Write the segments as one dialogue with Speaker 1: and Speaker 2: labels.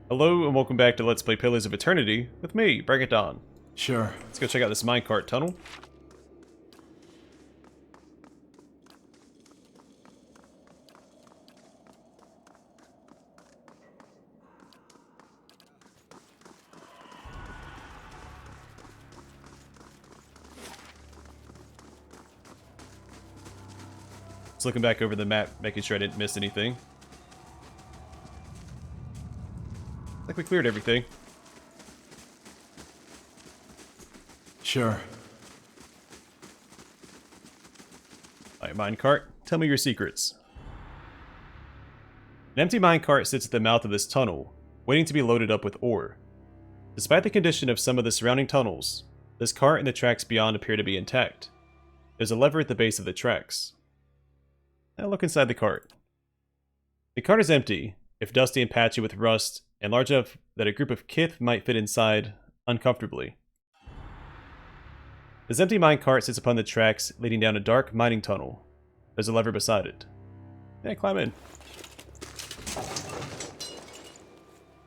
Speaker 1: Hello and welcome back to Let's Play Pillars of Eternity with me, Bring It On.
Speaker 2: Sure.
Speaker 1: Let's go check out this Minecart Tunnel. Just looking back over the map, making sure I didn't miss anything. Like we cleared everything.
Speaker 2: Sure.
Speaker 1: Alright, minecart, tell me your secrets. An empty minecart sits at the mouth of this tunnel, waiting to be loaded up with ore. Despite the condition of some of the surrounding tunnels, this cart and the tracks beyond appear to be intact. There's a lever at the base of the tracks. Now look inside the cart. The cart is empty, if dusty and patchy with rust, and large enough that a group of kith might fit inside uncomfortably. This empty minecart sits upon the tracks leading down a dark mining tunnel. There's a lever beside it. Yeah, climb in.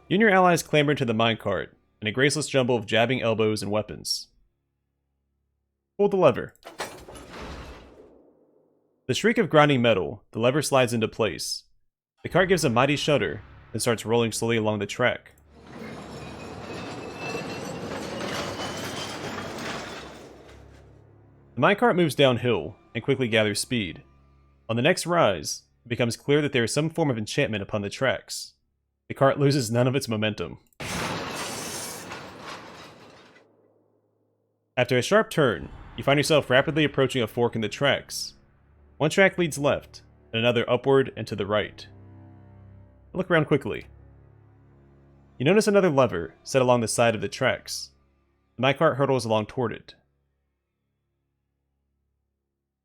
Speaker 1: You and your allies clamber into the minecart, in a graceless jumble of jabbing elbows and weapons. Pull the lever. The shriek of grinding metal, the lever slides into place. The cart gives a mighty shudder, then starts rolling slowly along the track. The minecart moves downhill, and quickly gathers speed. On the next rise, it becomes clear that there is some form of enchantment upon the tracks. The cart loses none of its momentum. After a sharp turn, you find yourself rapidly approaching a fork in the tracks. One track leads left, and another upward and to the right. Look around quickly. You notice another lever set along the side of the tracks. The minecart hurtles along toward it.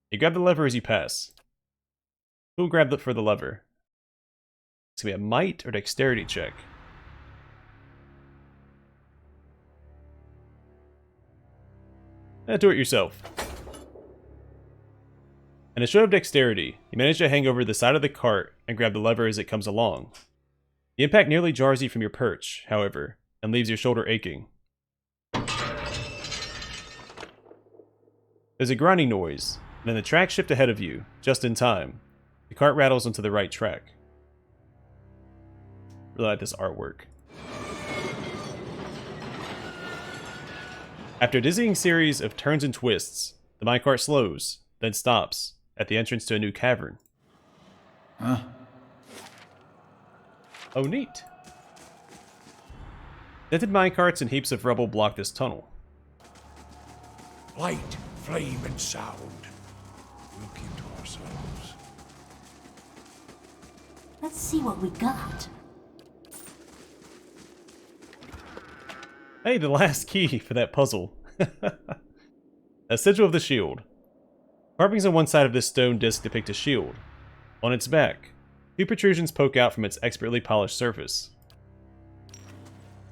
Speaker 1: You grab the lever as you pass. Who will grab for the lever? It's going to be a might or dexterity check. Do it yourself. In a show of dexterity, you manage to hang over the side of the cart and grab the lever as it comes along. The impact nearly jars you from your perch, however, and leaves your shoulder aching. There's a grinding noise, and then the tracks shift ahead of you, just in time. The cart rattles onto the right track. Really like this artwork. After a dizzying series of turns and twists, the minecart slows, then stops, at the entrance to a new cavern.
Speaker 2: Huh?
Speaker 1: Oh, neat. Dented minecarts and heaps of rubble block this tunnel.
Speaker 3: Light, flame, and sound. Look into ourselves.
Speaker 4: Let's see what we got.
Speaker 1: Hey, the last key for that puzzle. A sigil of the shield. Carvings on one side of this stone disc depict a shield. On its back, two protrusions poke out from its expertly polished surface.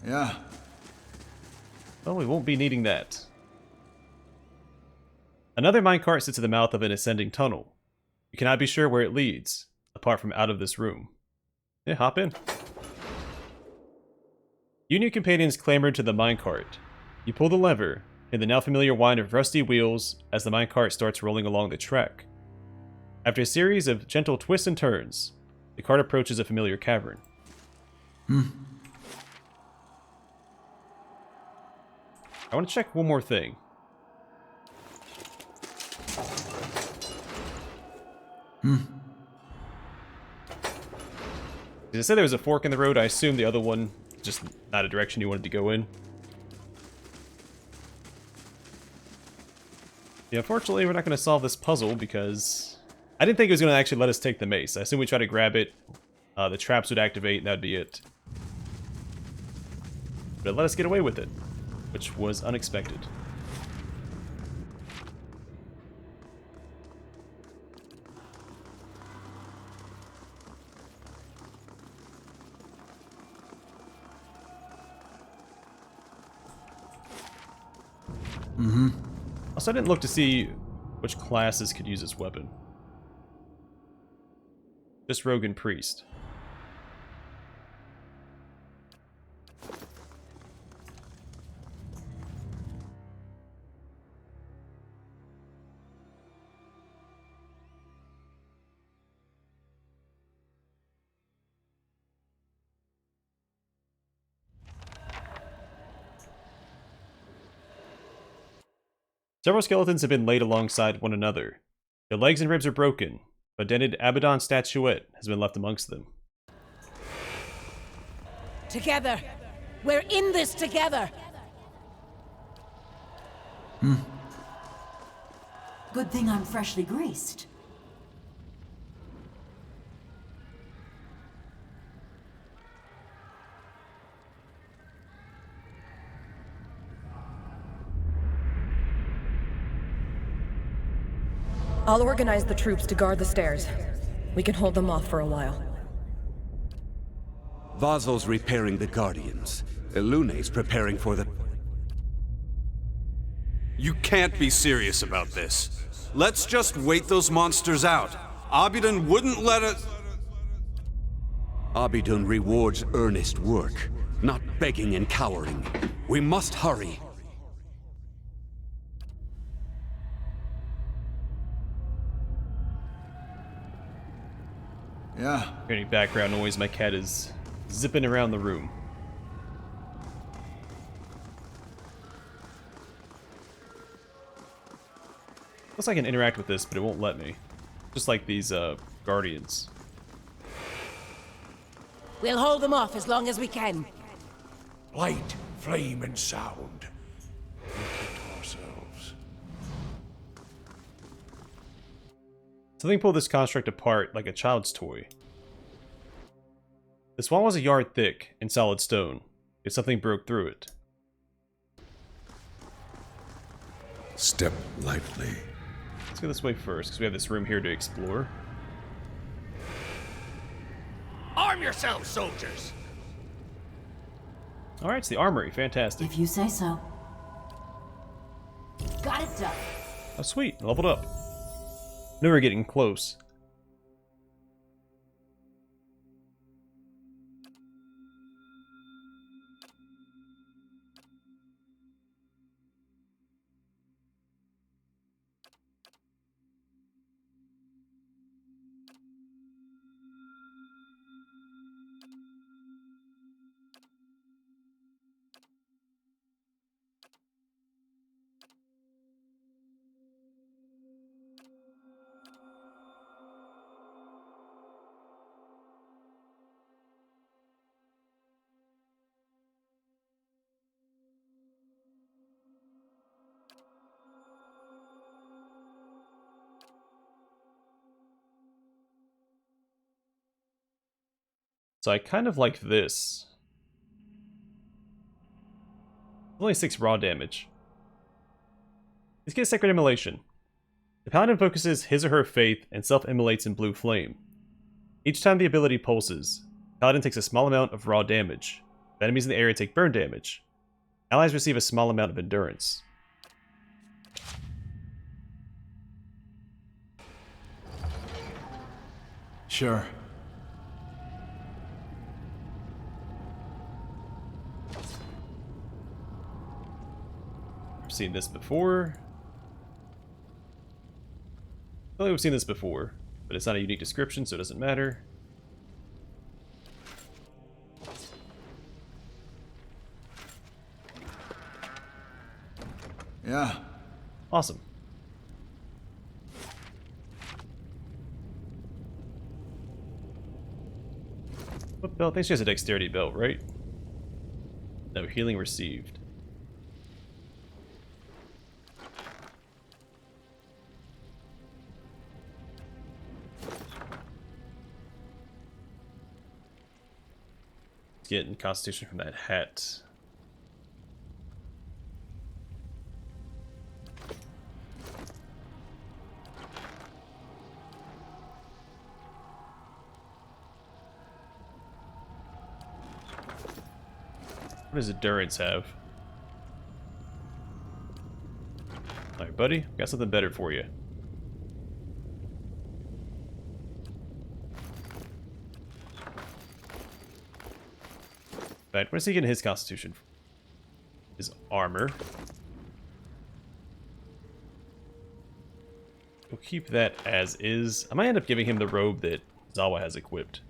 Speaker 2: Yeah.
Speaker 1: Well, we won't be needing that. Another minecart sits at the mouth of an ascending tunnel. You cannot be sure where it leads, apart from out of this room. Yeah, hop in. You and your companions clamber into the minecart. You pull the lever, and the now familiar whine of rusty wheels as the minecart starts rolling along the track. After a series of gentle twists and turns, the cart approaches a familiar cavern. I want to check one more thing. Did I say there was a fork in the road? I assume the other one just not a direction you wanted to go in. Yeah, unfortunately, we're not going to solve this puzzle because I didn't think it was going to actually let us take the mace. I assumed we try to grab it, the traps would activate, and that'd be it. But it let us get away with it, which was unexpected. Also, I didn't look to see which classes could use this weapon. Just Rogue and Priest. Several skeletons have been laid alongside one another. Their legs and ribs are broken, but a dented Abaddon statuette has been left amongst them.
Speaker 5: Together! We're in this together!
Speaker 4: Good thing I'm freshly greased.
Speaker 6: I'll organize the troops to guard the stairs. We can hold them off for a while.
Speaker 7: Vazo's repairing the Guardians. Lune's preparing for the...
Speaker 8: You can't be serious about this. Let's just wait those monsters out. Abaddon wouldn't let us...
Speaker 7: Abaddon rewards earnest work, not begging and cowering. We must hurry.
Speaker 2: Yeah.
Speaker 1: Any background noise, my cat is zipping around the room. Looks like I can interact with this, but it won't let me. Just like these, guardians.
Speaker 5: We'll hold them off as long as we can.
Speaker 3: Light, flame, and sound. We'll keep to ourselves.
Speaker 1: Something pulled this construct apart like a child's toy. This wall was a yard thick in solid stone, yet something broke through it.
Speaker 3: Step lightly.
Speaker 1: Let's go this way first, because we have this room here to explore.
Speaker 9: Arm yourselves, soldiers!
Speaker 1: Alright, it's the armory. Fantastic.
Speaker 4: If you say so. Got it done.
Speaker 1: Oh, sweet. Leveled up. Knew we were getting close. So I kind of like this. Only 6 raw damage. Let's get Sacred Emulation. The Paladin focuses his or her faith and self-immolates in blue flame. Each time the ability pulses, Paladin takes a small amount of raw damage. The enemies in the area take burn damage. Allies receive a small amount of endurance.
Speaker 2: Sure.
Speaker 1: I've seen this before. I feel like we've seen this before, but it's not a unique description, so it doesn't matter.
Speaker 2: Yeah.
Speaker 1: Awesome. What belt? I think she has a dexterity belt, right? No, healing received. Getting constitution from that hat. What does endurance have? Alright, buddy, got something better for you. Right, where's he getting his constitution? His armor. We'll keep that as is. I might end up giving him the robe that Zawa has equipped.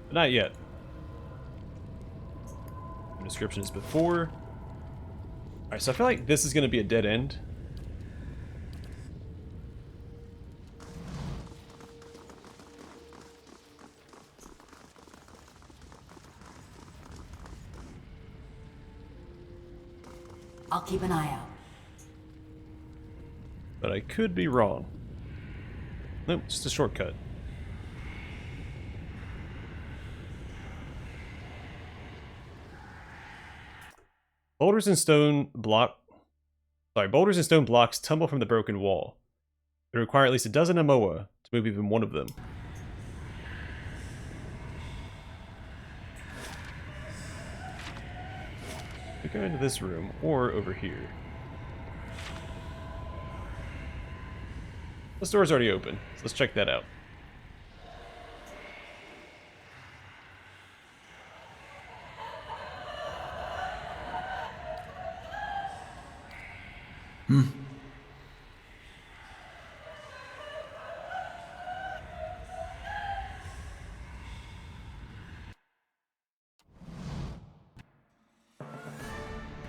Speaker 1: But not yet. The description is before. Alright, so I feel like this is going to be a dead end.
Speaker 4: I'll keep an eye out.
Speaker 1: But I could be wrong. Nope, just a shortcut. Boulders and stone blocks tumble from the broken wall. It requires at least a dozen Amoa to move even one of them. We go into this room or over here. This door's already open, so let's check that out.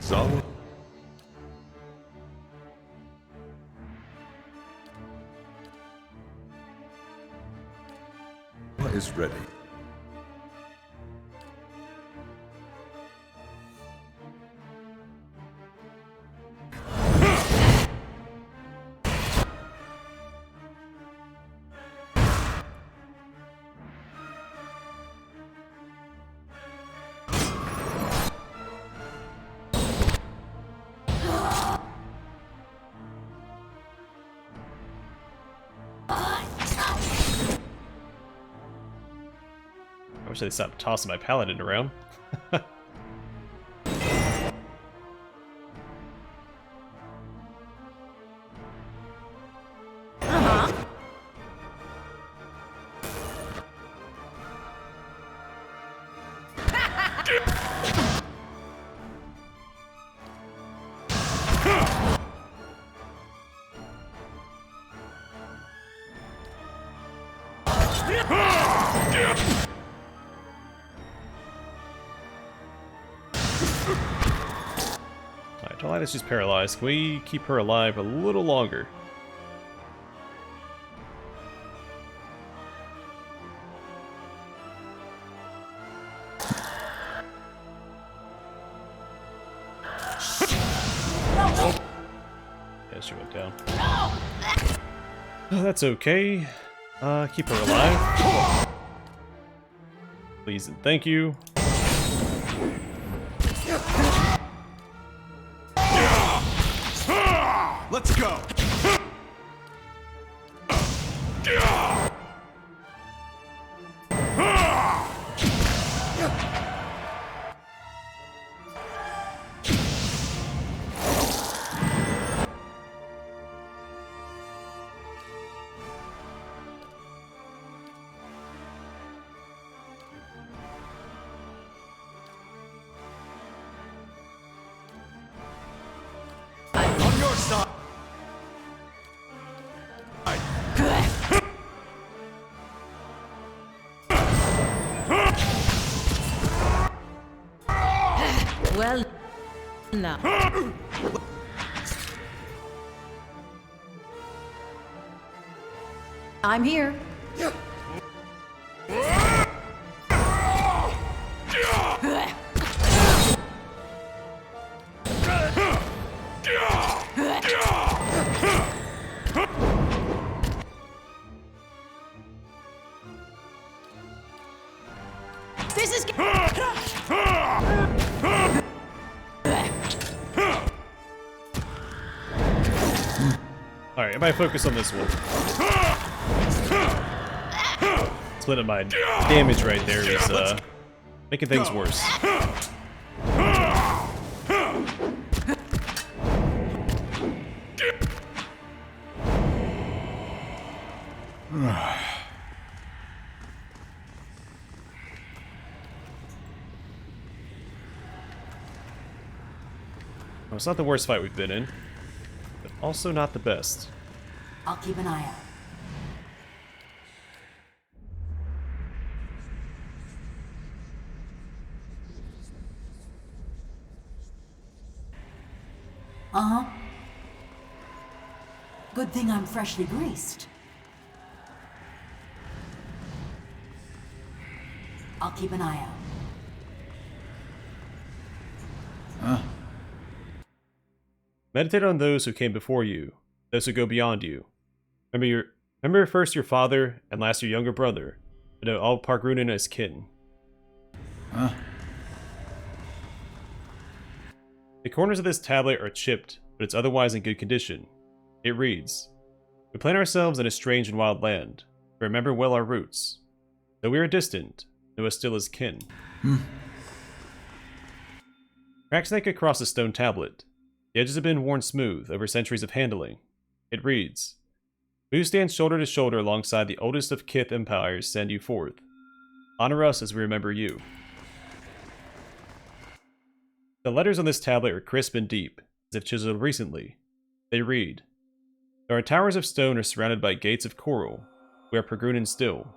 Speaker 3: So? Is ready.
Speaker 1: I wish they'd stop tossing my paladin around. Alright, is just paralyzed. Can we keep her alive a little longer? Yeah, she went down. Oh, that's okay. Keep her alive. Please and thank you.
Speaker 8: Let's go! On your side!
Speaker 5: Well, now. I'm here. This is.
Speaker 1: Alright, I might focus on this one. Splitting my damage right there is making things worse. Well, it's not the worst fight we've been in, but also not the best.
Speaker 4: I'll keep an eye out. Uh-huh. Good thing I'm freshly greased. I'll keep an eye out.
Speaker 1: Meditate on those who came before you, those who go beyond you. Remember first your father, and last your younger brother, but know all Pargrunin as kin. The corners of this tablet are chipped, but it's otherwise in good condition. It reads, "We plant ourselves in a strange and wild land. Remember well our roots. Though we are distant, know us still as kin." Cracks snake across the stone tablet. The edges have been worn smooth over centuries of handling. It reads, "We who stand shoulder to shoulder alongside the oldest of kith empires send you forth. Honor us as we remember you." The letters on this tablet are crisp and deep, as if chiseled recently. They read, "Our towers of stone are surrounded by gates of coral. We are Pargrunin still.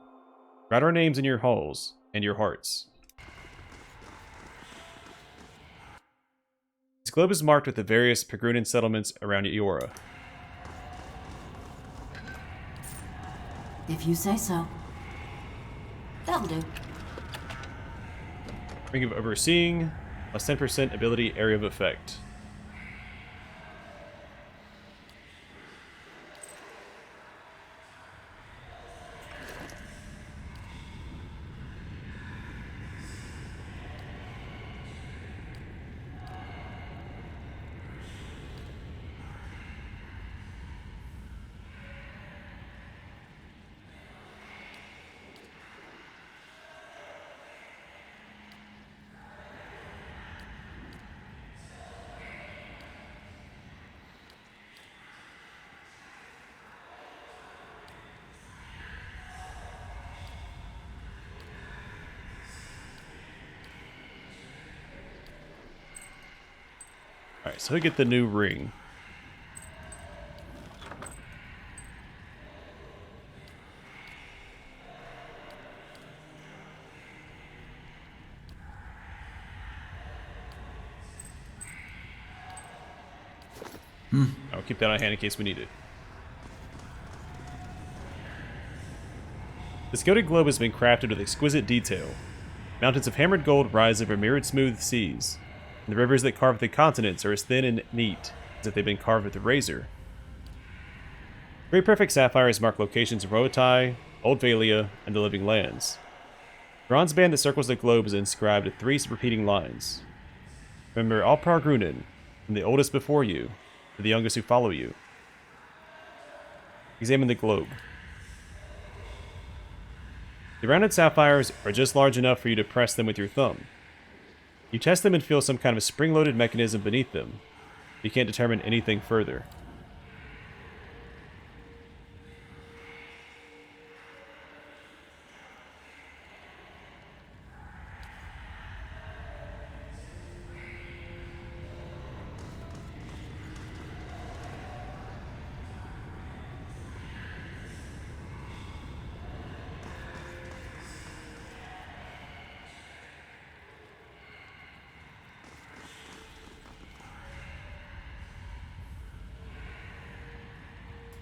Speaker 1: Write our names in your halls and your hearts." This globe is marked with the various Pargrunin settlements around Eora.
Speaker 4: If you say so. That'll do.
Speaker 1: Ring of Overseeing, plus 10% ability area of effect. Alright, so we get the new ring. I'll keep that on hand in case we need it. This gilded globe has been crafted with exquisite detail. Mountains of hammered gold rise over mirrored smooth seas, and the rivers that carve the continents are as thin and neat as if they've been carved with a razor. Three perfect sapphires mark locations in Roatai, Old Valia, and the Living Lands. The bronze band that circles the globe is inscribed with 3 repeating lines. Remember all Pargrunin, from the oldest before you to the youngest who follow you. Examine the globe. The rounded sapphires are just large enough for you to press them with your thumb. You test them and feel some kind of spring-loaded mechanism beneath them. You can't determine anything further.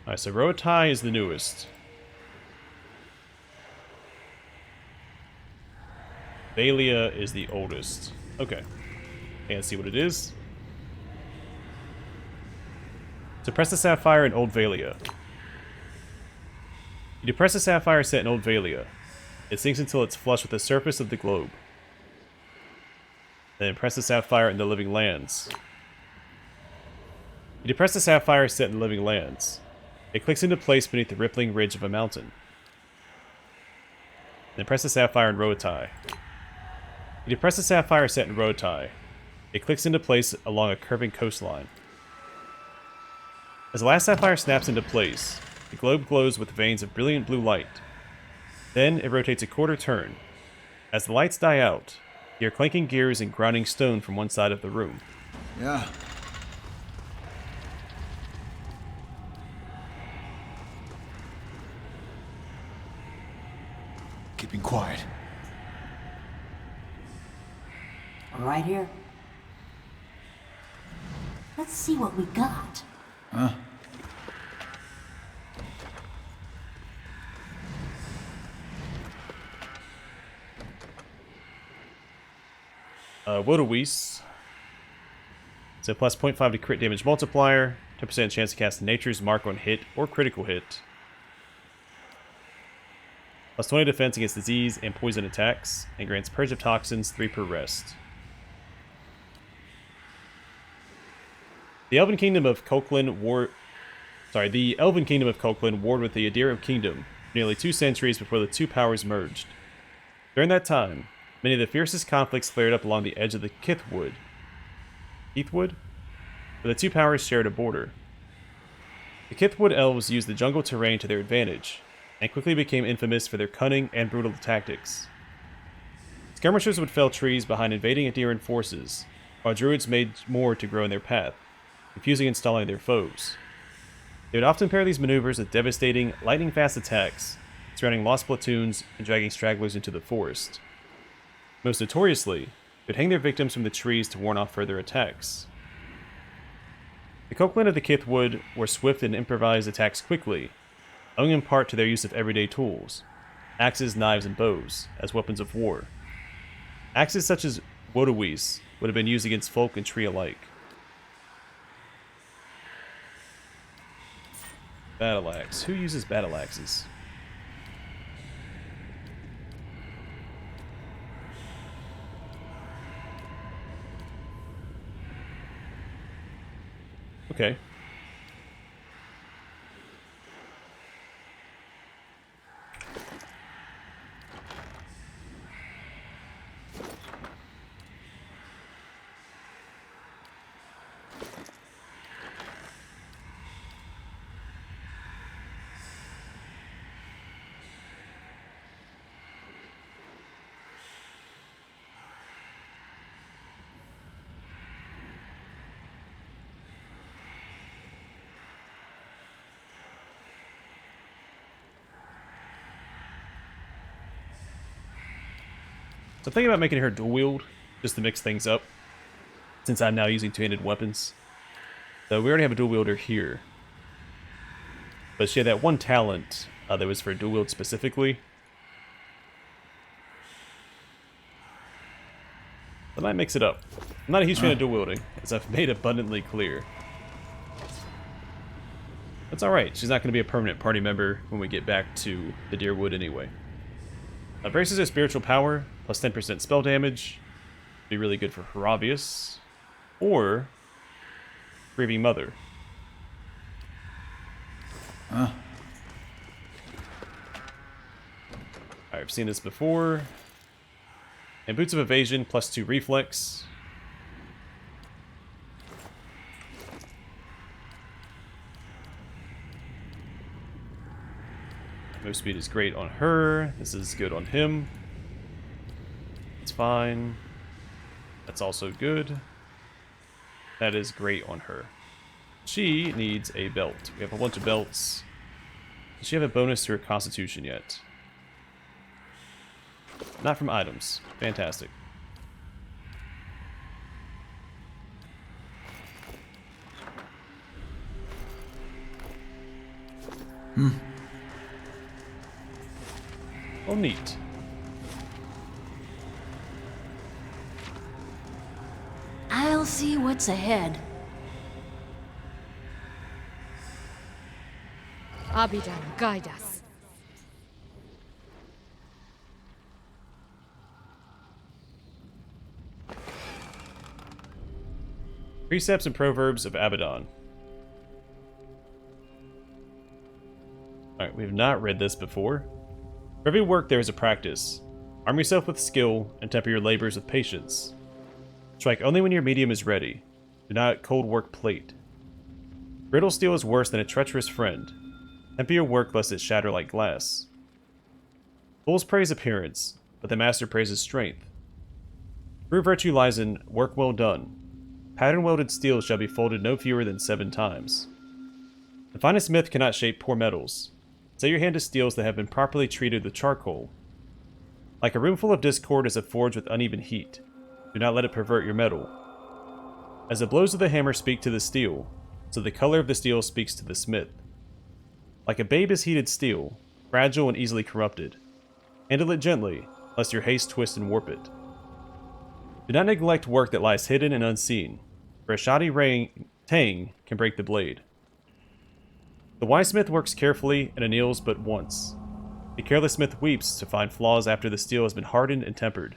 Speaker 1: Alright, so Roatai is the newest. Valia is the oldest. Okay. Can't see what it is. Suppress the sapphire in Old Valia. You depress the sapphire set in Old Valia. It sinks until it's flush with the surface of the globe. Then press the sapphire in the Living Lands. You depress the sapphire set in the Living Lands. It clicks into place beneath the rippling ridge of a mountain. Then press the sapphire in Roatai. You depress the sapphire set in Roatai. It clicks into place along a curving coastline. As the last sapphire snaps into place, the globe glows with veins of brilliant blue light. Then it rotates a quarter turn. As the lights die out, you hear clanking gears and grinding stone from one side of the room.
Speaker 2: Yeah. Keeping quiet.
Speaker 4: Right here. Let's see what we got.
Speaker 2: Huh?
Speaker 1: Wodowies. So plus 0.5 to crit damage multiplier, 10% chance to cast Nature's Mark on hit or critical hit. Plus 20 defense against disease and poison attacks, and grants Purge of Toxins 3 per rest. The Elven Kingdom of Coquelin warred with the Adira Kingdom nearly 2 centuries before the two powers merged. During that time, many of the fiercest conflicts flared up along the edge of the Kithwood, where the two powers shared a border. The Kithwood elves used the jungle terrain to their advantage, and quickly became infamous for their cunning and brutal tactics. Skirmishers would fell trees behind invading Adiran forces, while druids made more to grow in their path, confusing and stalling their foes. They would often pair these maneuvers with devastating, lightning-fast attacks, surrounding lost platoons and dragging stragglers into the forest. Most notoriously, they would hang their victims from the trees to warn off further attacks. The Coquelin of the Kithwood were swift and improvised attacks quickly, owing in part to their use of everyday tools, axes, knives, and bows, as weapons of war. Axes such as Wodowies would have been used against folk and tree alike. Battle axe. Who uses battle axes? Okay. So I'm thinking about making her dual wield, just to mix things up, since I'm now using two-handed weapons. So we already have a dual wielder here. But she had that one talent that was for dual wield specifically. I might mix it up. I'm not a huge fan of dual wielding, as I've made abundantly clear. That's alright, she's not going to be a permanent party member when we get back to the Deerwood anyway. Braces her spiritual power, plus 10% spell damage. Be really good for Haravius. Or Grieving Mother.
Speaker 2: Huh?
Speaker 1: I've seen this before. And Boots of Evasion, plus 2 reflex. Move speed is great on her. This is good on him. It's fine. That's also good. That is great on her. She needs a belt. We have a bunch of belts. Does she have a bonus to her constitution yet? Not from items. Fantastic. Oh, neat.
Speaker 4: I'll see what's ahead.
Speaker 6: Abaddon, guide us.
Speaker 1: Precepts and Proverbs of Abaddon. Alright, we've not read this before. For every work there is a practice. Arm yourself with skill and temper your labors with patience. Strike only when your medium is ready. Do not cold work plate. Brittle steel is worse than a treacherous friend. Temper your work lest it shatter like glass. Fools praise appearance, but the master praises strength. True virtue lies in work well done. Pattern welded steel shall be folded no fewer than 7 times. The finest smith cannot shape poor metals. Set your hand to steels that have been properly treated with charcoal. Like a room full of discord is a forge with uneven heat. Do not let it pervert your metal. as the blows of the hammer speak to the steel, so the color of the steel speaks to the smith. Like a babe is heated steel, fragile and easily corrupted. Handle it gently, lest your haste twist and warp it. Do not neglect work that lies hidden and unseen, for a shoddy tang can break the blade. The wise smith works carefully and anneals but once. The careless smith weeps to find flaws after the steel has been hardened and tempered.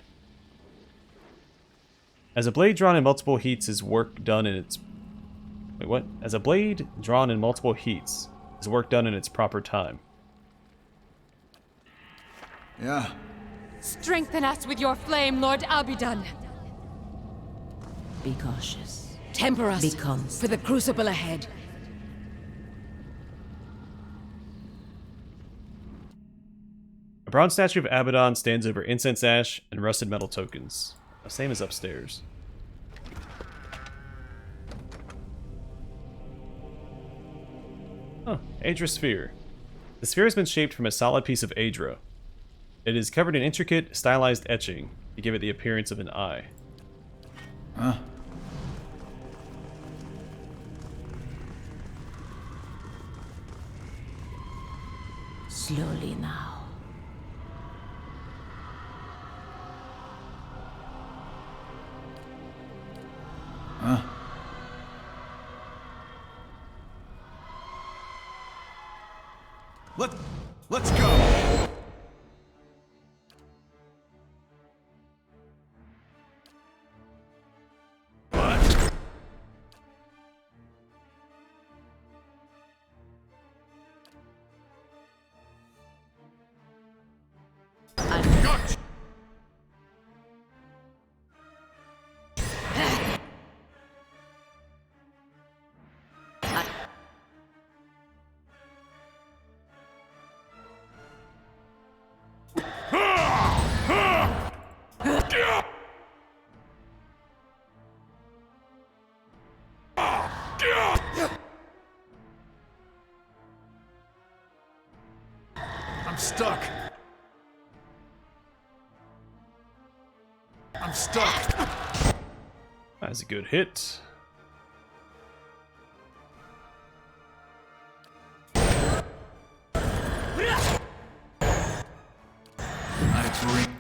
Speaker 1: As a blade drawn in multiple heats is work done in its... Wait, what? As a blade drawn in multiple heats is work done in its proper time.
Speaker 2: Yeah.
Speaker 10: Strengthen us with your flame, Lord Abaddon.
Speaker 4: Be cautious.
Speaker 5: Temper us
Speaker 4: Be constant.
Speaker 5: for the crucible ahead.
Speaker 1: A bronze statue of Abaddon stands over incense ash and rusted metal tokens. The same as upstairs. Oh, Adra sphere. The sphere has been shaped from a solid piece of Adra. It is covered in intricate, stylized etching to give it the appearance of an eye.
Speaker 2: Huh?
Speaker 4: Slowly now.
Speaker 2: Huh? Let's go. I'm stuck. I'm stuck.
Speaker 1: That's a good hit.
Speaker 2: Nice ring.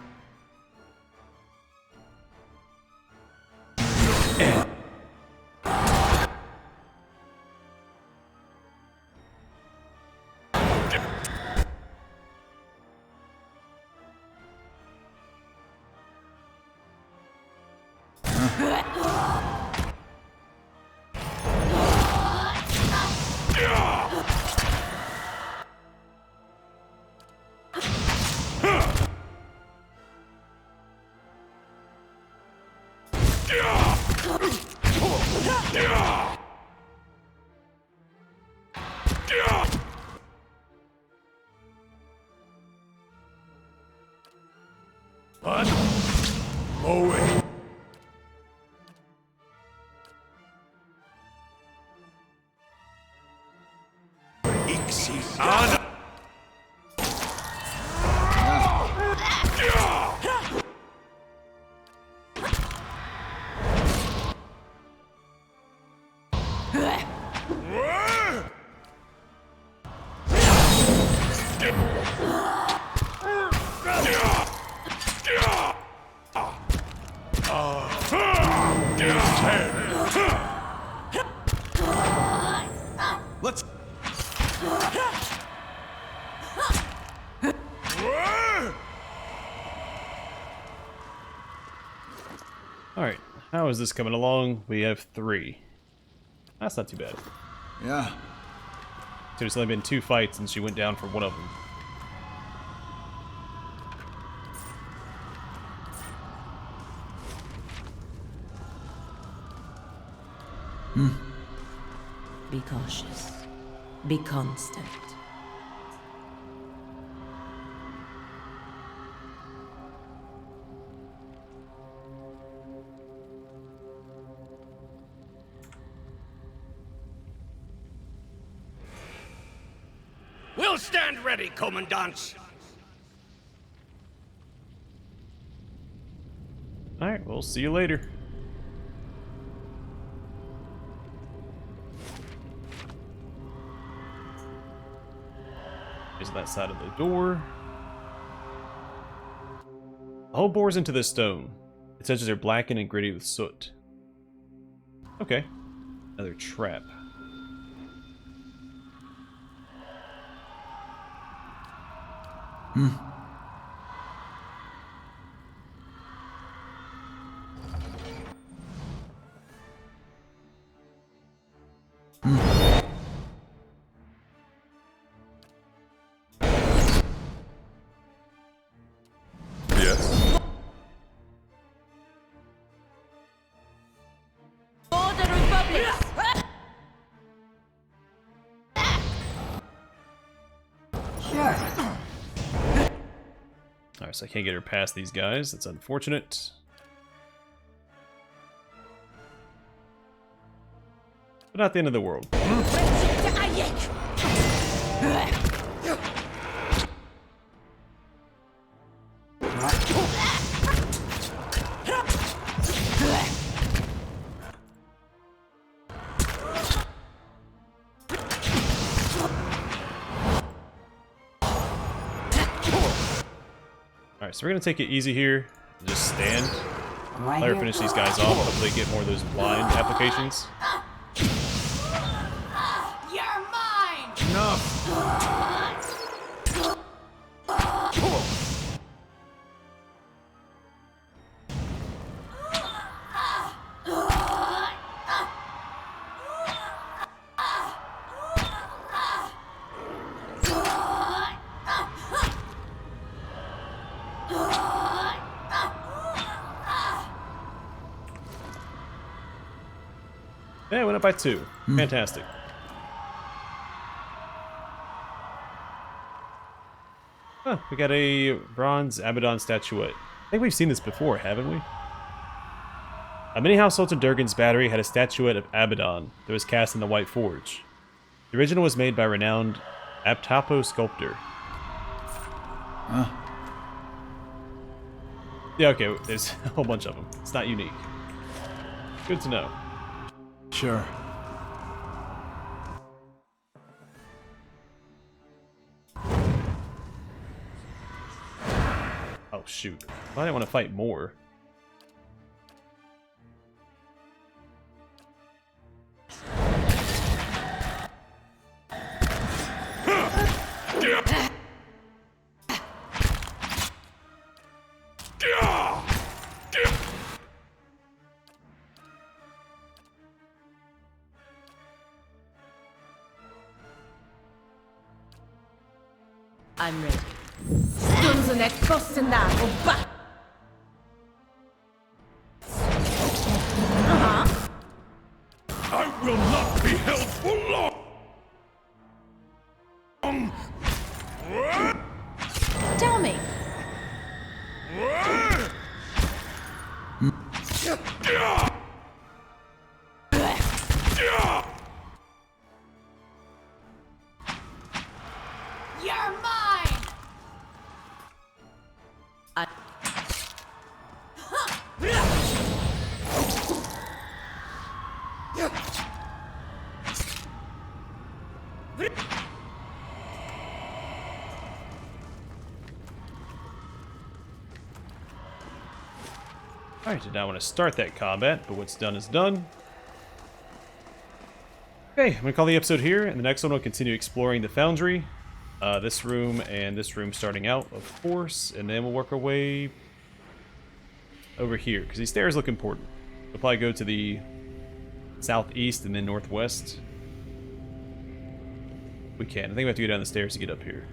Speaker 3: Mowing. Ixie.
Speaker 2: Let's.
Speaker 1: Alright, how is this coming along? We have 3. That's not too bad.
Speaker 2: Yeah.
Speaker 1: So there's only been 2 fights and she went down for one of them.
Speaker 4: Be cautious. Be constant.
Speaker 9: We'll stand ready, Commandant.
Speaker 1: Alright, we'll see you later. Is that side of the door. The hole bores into the stone. Its edges are blackened and gritty with soot. Okay. Another trap.
Speaker 2: Yes.
Speaker 1: Alright, so I can't get her past these guys. That's unfortunate. But not the end of the world. Alright, so we're gonna take it easy here. Just stand. Let her finish these guys off. Hopefully get more of those blind applications.
Speaker 10: You're mine!
Speaker 2: Enough.
Speaker 1: Yeah, it went up by 2. Fantastic. Huh, we got a bronze Abaddon statuette. I think we've seen this before, haven't we? Many households in Durgan's battery had a statuette of Abaddon that was cast in the White Forge. The original was made by renowned Abtapo sculptor. Yeah, okay, there's a whole bunch of them. It's not unique. Good to know.
Speaker 2: Sure.
Speaker 1: Oh, shoot. Well, I didn't want to fight more.
Speaker 4: I'm ready.
Speaker 5: Stunzen et kosten da, och ba!
Speaker 3: I will not be held for long!
Speaker 5: Tell me.
Speaker 10: You're mine!
Speaker 1: Alright, did not want to start that combat, but what's done is done. Okay, I'm going to call the episode here, and the next one we'll continue exploring the foundry. This room and this room starting out, of course, and then we'll work our way over here, because these stairs look important. We'll probably go to the southeast and then northwest. We can. I think we have to go down the stairs to get up here.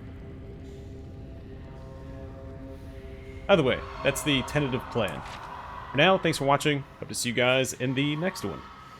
Speaker 1: Either way, that's the tentative plan. For now, thanks for watching. Hope to see you guys in the next one.